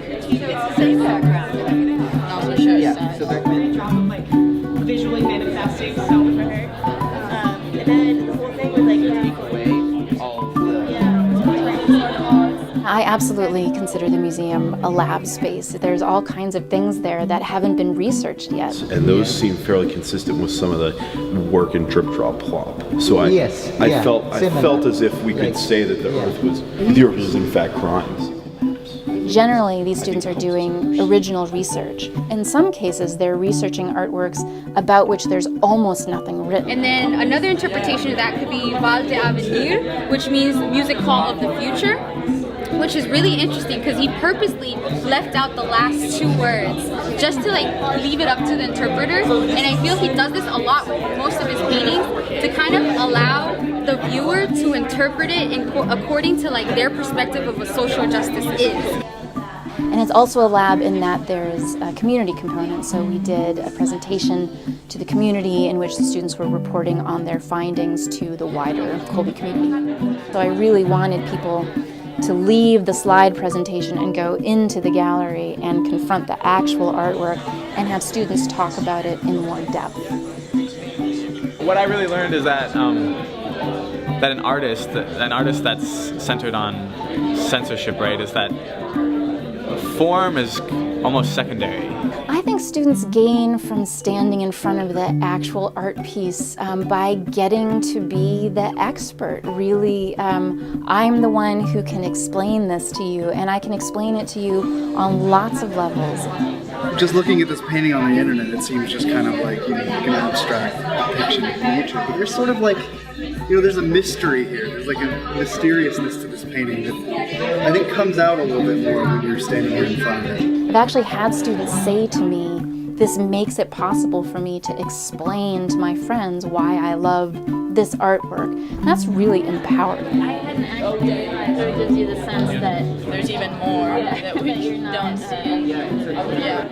It's the same background. And also shows so back then, job of like visually manifesting so for her. and then the whole thing was like take away all of the. I absolutely consider the museum a lab space. There's all kinds of things there that haven't been researched yet. And those seem fairly consistent with some of the work in drip, draw, plop. So I felt as if we could say that the Earth was in fact grimes. Generally, these students are doing original research. In some cases, they're researching artworks about which there's almost nothing written. And then another interpretation of that could be Val d'Avenir, which means music hall of the future, which is really interesting because he purposely left out the last two words just to like leave it up to the interpreter. And I feel he does this a lot with most of his paintings to kind of allow the viewer to interpret it according to like their perspective of what social justice is. And it's also a lab in that there's a community component. So we did a presentation to the community in which the students were reporting on their findings to the wider Colby community. So I really wanted people to leave the slide presentation and go into the gallery and confront the actual artwork and have students talk about it in more depth. What I really learned is that that an artist that's centered on censorship, right, is that form is almost secondary. I think students gain from standing in front of the actual art piece by getting to be the expert. Really, I'm the one who can explain this to you, and I can explain it to you on lots of levels. Just looking at this painting on the internet, it seems just kind of like, like an abstract depiction of nature. But there's sort of like, there's a mystery here. There's like a mysteriousness to this painting that I think comes out a little bit more when you're standing here in front of it. I've actually had students say to me, this makes it possible for me to explain to my friends why I love this artwork. And that's really empowering. I hadn't actually done it, so it gives you the sense that there's even more that we don't see. Yeah.